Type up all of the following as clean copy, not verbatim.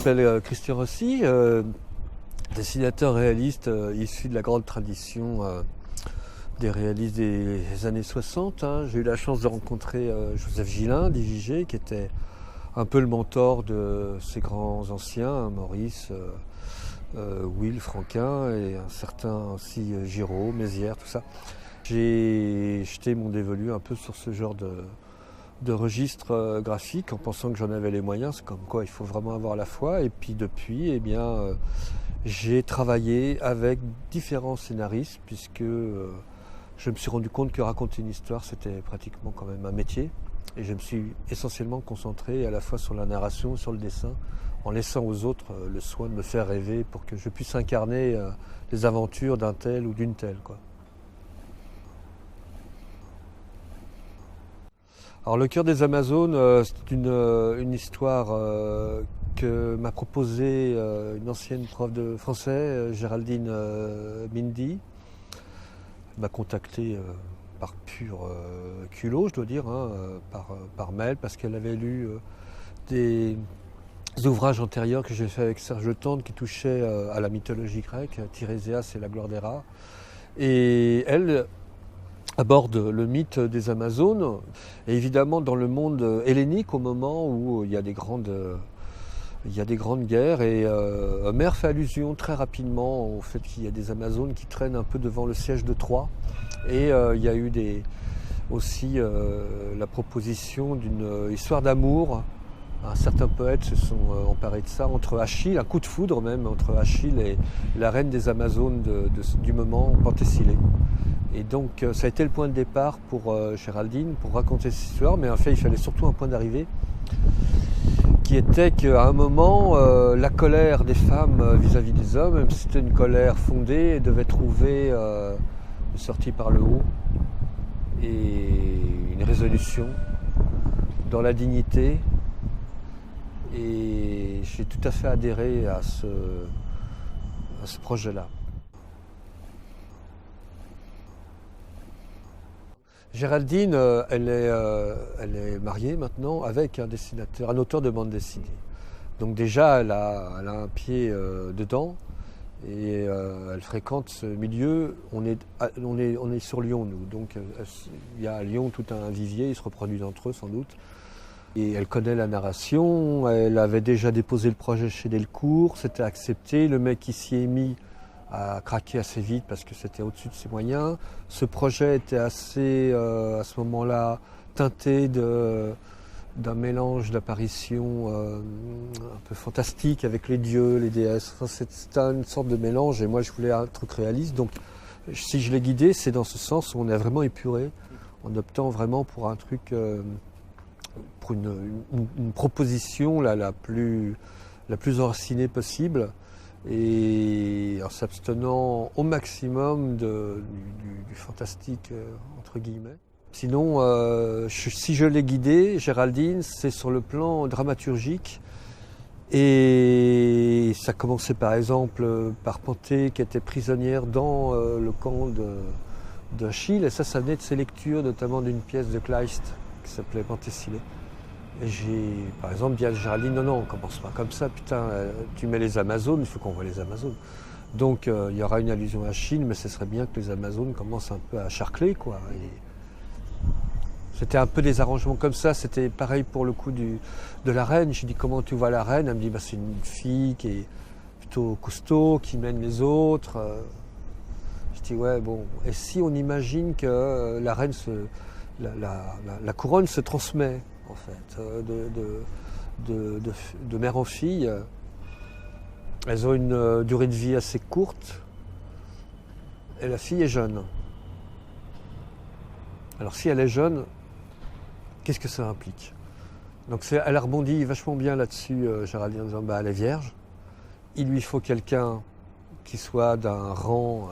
m'appelle Christian Rossi, dessinateur réaliste issu de la grande tradition des réalistes des années 60. J'ai eu la chance de rencontrer Joseph Gillin, d'IJG, qui était un peu le mentor de ces grands anciens, Maurice, Will, Franquin et un certain aussi Giraud, Mézières, tout ça. J'ai jeté mon dévolu un peu sur ce genre de registre graphique en pensant que j'en avais les moyens. C'est comme quoi il faut vraiment avoir la foi. Et puis depuis, j'ai travaillé avec différents scénaristes puisque je me suis rendu compte que raconter une histoire, c'était pratiquement quand même un métier. Et je me suis essentiellement concentré à la fois sur la narration, sur le dessin, en laissant aux autres le soin de me faire rêver pour que je puisse incarner les aventures d'un tel ou d'une telle, quoi. Alors le cœur des Amazones, c'est une histoire que m'a proposée une ancienne prof de français, Géraldine Mindy. Elle m'a contacté par pur culot, je dois dire, par mail, parce qu'elle avait lu des ouvrages antérieurs que j'ai fait avec Serge Le Tendre qui touchaient à la mythologie grecque, Tirésias et la gloire des rats. Et elle aborde le mythe des Amazones, et évidemment dans le monde hellénique au moment où il y a des grandes guerres, et Homère fait allusion très rapidement au fait qu'il y a des Amazones qui traînent un peu devant le siège de Troie, et il y a eu aussi la proposition d'une histoire d'amour. Certains poètes se sont emparés de ça, entre Achille, un coup de foudre même, entre Achille et la reine des Amazones du moment, Penthessilée. Et donc ça a été le point de départ pour Géraldine, pour raconter cette histoire, mais en fait il fallait surtout un point d'arrivée, qui était qu'à un moment, la colère des femmes vis-à-vis des hommes, même si c'était une colère fondée, devait trouver une sortie par le haut et une résolution dans la dignité. Et j'ai tout à fait adhéré à ce projet-là. Géraldine, elle est mariée maintenant avec un dessinateur, un auteur de bande dessinée. Donc déjà, elle a un pied dedans et elle fréquente ce milieu. On est sur Lyon, nous. Donc il y a à Lyon tout un vivier, ils se reproduisent entre eux sans doute. Et elle connaît la narration, elle avait déjà déposé le projet chez Delcourt, c'était accepté, le mec qui s'y est mis a craqué assez vite parce que c'était au-dessus de ses moyens. Ce projet était assez, à ce moment-là, teinté d'un mélange d'apparitions un peu fantastiques avec les dieux, les déesses. Enfin, c'était une sorte de mélange et moi je voulais un truc réaliste. Donc si je l'ai guidé, c'est dans ce sens où on est vraiment épuré, en optant vraiment pour un truc... pour une proposition la plus enracinée possible et en s'abstenant au maximum du fantastique entre guillemets. Sinon, si je l'ai guidée, Géraldine, c'est sur le plan dramaturgique et ça commençait par exemple par Panthée qui était prisonnière dans le camp d'Achille et ça venait de ses lectures, notamment d'une pièce de Kleist qui s'appelait Penthessilée. Et j'ai, par exemple, dit à Géraldine, non, on commence pas comme ça, putain, tu mets les Amazones, il faut qu'on voit les Amazones. Donc il y aura une allusion à Chine, mais ce serait bien que les Amazones commencent un peu à charcler, quoi. Et c'était un peu des arrangements comme ça, c'était pareil pour le coup de la reine. J'ai dit, comment tu vois la reine? Elle me dit, c'est une fille qui est plutôt costaud, qui mène les autres. Je dis, ouais, bon, et si on imagine que la reine la couronne se transmet, en fait, de mère en fille. Elles ont une durée de vie assez courte et la fille est jeune. Alors si elle est jeune, qu'est-ce que ça implique? Donc elle a rebondi vachement bien là-dessus, Géraldine, en disant elle est vierge. Il lui faut quelqu'un qui soit d'un rang,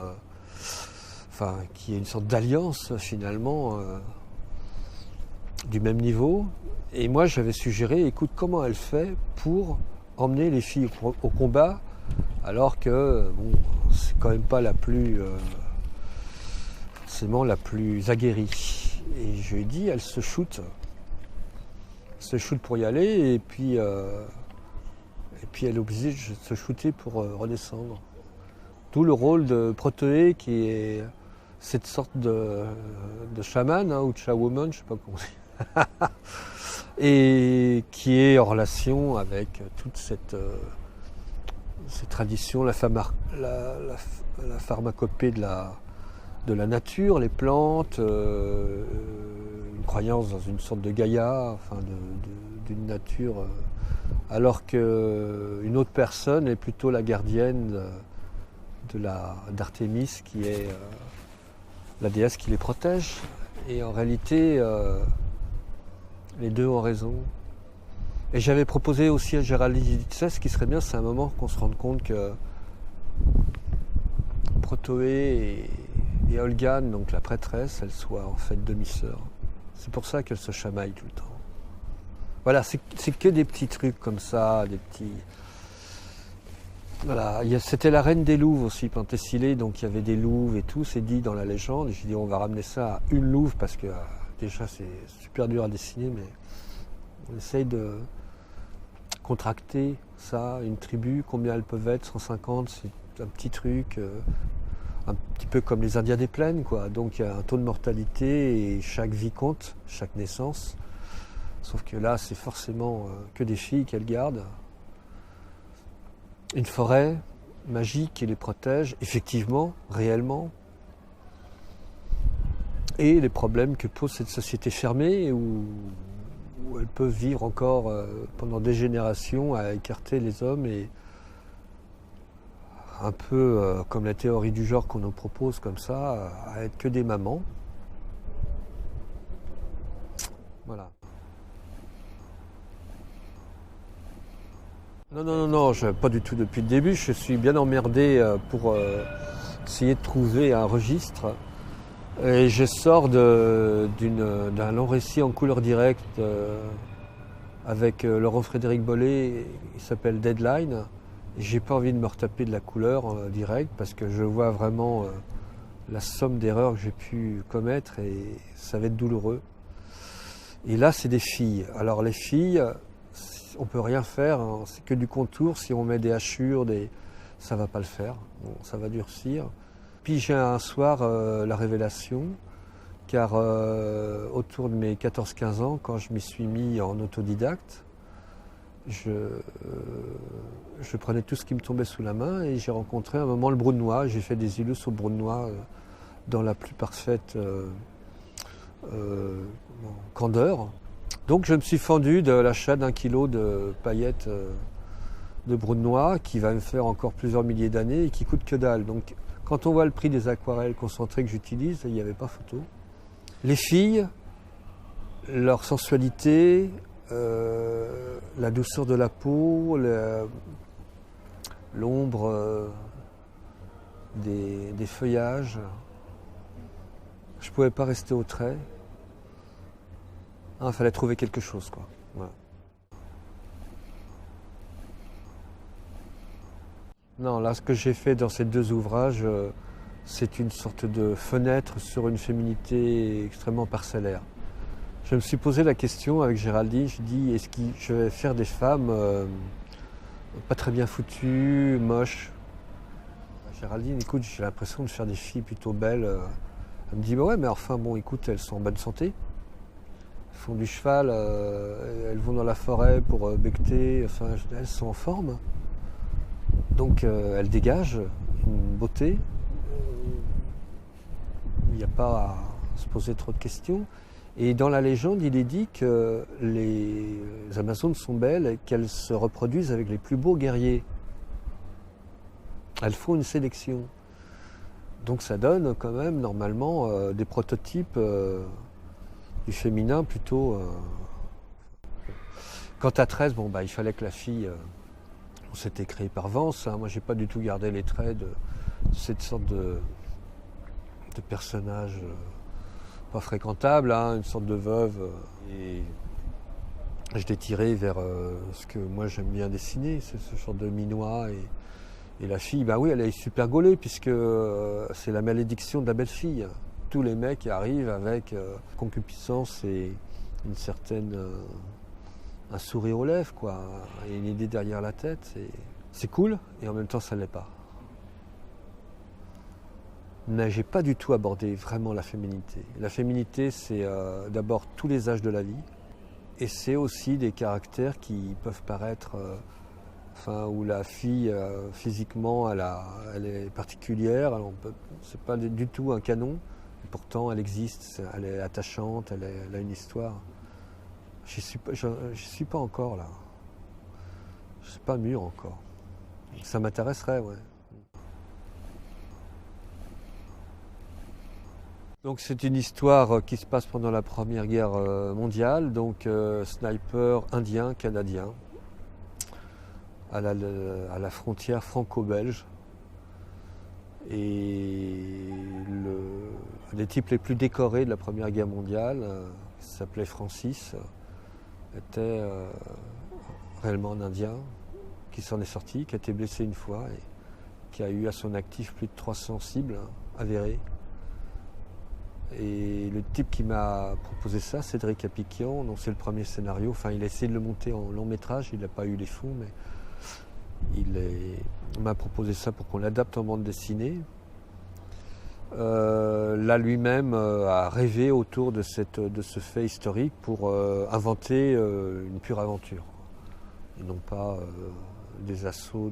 qui ait une sorte d'alliance finalement, du même niveau. Et moi j'avais suggéré, écoute, comment elle fait pour emmener les filles au combat alors que c'est quand même pas forcément la plus aguerrie. Et je lui ai dit, elle se shoot pour y aller et puis et puis elle est obligée de se shooter pour redescendre. D'où le rôle de Protoé qui est cette sorte de chaman ou de shawoman, je ne sais pas comment on dit, et qui est en relation avec toute cette tradition, la pharmacopée de la nature, les plantes, une croyance dans une sorte de Gaïa, enfin d'une nature, alors qu'une autre personne est plutôt la gardienne d'Artémis, qui est la déesse qui les protège. Et en réalité, les deux ont raison. Et j'avais proposé aussi à Géraldine, ce qui serait bien, c'est un moment qu'on se rende compte que Protoé et Olgane, donc la prêtresse, elles soient en fait demi-sœurs. C'est pour ça qu'elles se chamaillent tout le temps. Voilà, c'est que des petits trucs comme ça, des petits... Voilà, c'était la reine des louves aussi, Penthésilée, donc il y avait des louves et tout, c'est dit dans la légende. Et j'ai dit on va ramener ça à une louve parce que déjà c'est super dur à dessiner, mais on essaye de contracter ça, une tribu, combien elles peuvent être, 150, c'est un petit truc, un petit peu comme les Indiens des plaines, quoi. Donc il y a un taux de mortalité et chaque vie compte, chaque naissance. Sauf que là, c'est forcément que des filles qu'elles gardent. Une forêt magique qui les protège, effectivement, réellement. Et les problèmes que pose cette société fermée où elles peuvent vivre encore pendant des générations à écarter les hommes et un peu comme la théorie du genre qu'on nous propose comme ça, à être que des mamans. Voilà. Non, pas du tout depuis le début. Je suis bien emmerdé pour essayer de trouver un registre. Et je sors d'un long récit en couleur directe avec Laurent Frédéric Bollet, il s'appelle Deadline. Et j'ai pas envie de me retaper de la couleur directe parce que je vois vraiment la somme d'erreurs que j'ai pu commettre et ça va être douloureux. Et là, c'est des filles. Alors les filles, on peut rien faire, hein. C'est que du contour. Si on met des hachures, ça va pas le faire. Bon, ça va durcir. Puis j'ai un soir la révélation, car autour de mes 14-15 ans, quand je m'y suis mis en autodidacte, je prenais tout ce qui me tombait sous la main et j'ai rencontré à un moment le Brunois. J'ai fait des illustres au Brunois dans la plus parfaite candeur. Donc je me suis fendu de l'achat d'1 kilo de paillettes de Brunois qui va me faire encore plusieurs milliers d'années et qui coûte que dalle. Donc quand on voit le prix des aquarelles concentrées que j'utilise, il n'y avait pas photo. Les filles, leur sensualité, la douceur de la peau, l'ombre des feuillages, je ne pouvais pas rester au trait. Il fallait trouver quelque chose, quoi. Voilà. Non, là, ce que j'ai fait dans ces deux ouvrages, c'est une sorte de fenêtre sur une féminité extrêmement parcellaire. Je me suis posé la question avec Géraldine, je dis, est-ce que je vais faire des femmes pas très bien foutues, moches? Géraldine, écoute, j'ai l'impression de faire des filles plutôt belles. Elle me dit, bah ouais, mais enfin, bon, écoute, elles sont en bonne santé. Elles font du cheval, elles vont dans la forêt pour becqueter, enfin, elles sont en forme. Donc elles dégagent une beauté. Il n'y a pas à se poser trop de questions. Et dans la légende, il est dit que les Amazones sont belles et qu'elles se reproduisent avec les plus beaux guerriers. Elles font une sélection. Donc ça donne quand même normalement des prototypes du féminin plutôt. Quant à 13, bon, bah, il fallait que la fille... c'était créé par Vance. Hein. Moi, j'ai pas du tout gardé les traits de cette sorte de personnage pas fréquentable, hein, une sorte de veuve. Et je l'ai tiré vers ce que moi j'aime bien dessiner, c'est ce genre de minois. Et la fille, bah oui, elle est super gaulée puisque c'est la malédiction de la belle fille. Tous les mecs arrivent avec concupiscence et une certaine un sourire aux lèvres, quoi, et une idée derrière la tête. C'est cool, et en même temps, ça ne l'est pas. Mais j'ai pas du tout abordé vraiment la féminité. La féminité, c'est d'abord tous les âges de la vie, et c'est aussi des caractères qui peuvent paraître, où la fille physiquement, elle est particulière. C'est pas du tout un canon, et pourtant elle existe, elle est attachante, elle a une histoire. Je suis pas encore là. Je suis pas mûr encore. Ça m'intéresserait, ouais. Donc c'est une histoire qui se passe pendant la Première Guerre mondiale, donc sniper indien, canadien, à la frontière franco-belge. Et un des types les plus décorés de la Première Guerre mondiale, qui s'appelait Francis, était réellement un Indien qui s'en est sorti, qui a été blessé une fois et qui a eu à son actif plus de 300 cibles avérées. Et le type qui m'a proposé ça, Cédric Apiquian, donc c'est le premier scénario. Enfin, il a essayé de le monter en long métrage, il n'a pas eu les fonds, mais il m'a proposé ça pour qu'on l'adapte en bande dessinée. Là, lui-même a rêvé autour de ce fait historique pour inventer une pure aventure. Et non pas des assauts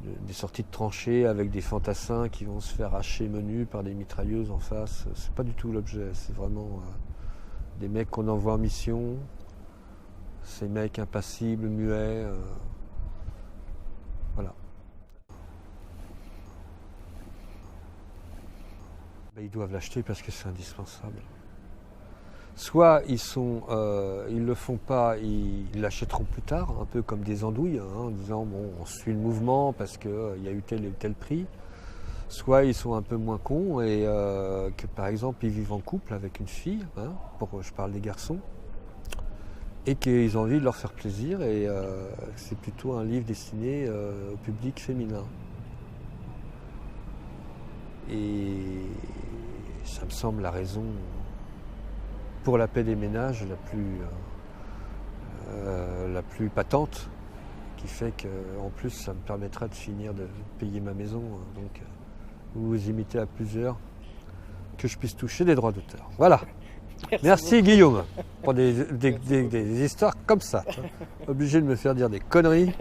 des sorties de tranchées avec des fantassins qui vont se faire hacher menu par des mitrailleuses en face. C'est pas du tout l'objet, c'est vraiment des mecs qu'on envoie en mission, ces mecs impassibles, muets, voilà. Ils doivent l'acheter parce que c'est indispensable. Soit ils le font pas, ils l'achèteront plus tard, un peu comme des andouilles, en disant bon, on suit le mouvement parce qu'il y a eu tel et tel prix. Soit ils sont un peu moins cons et que par exemple ils vivent en couple avec une fille, je parle des garçons, et qu'ils ont envie de leur faire plaisir et c'est plutôt un livre destiné au public féminin. Et ça me semble la raison pour la paix des ménages la plus patente, qui fait qu'en plus ça me permettra de finir de payer ma maison. Donc vous imitez à plusieurs, que je puisse toucher des droits d'auteur. Voilà. Merci Guillaume pour des histoires comme ça. Obligé de me faire dire des conneries.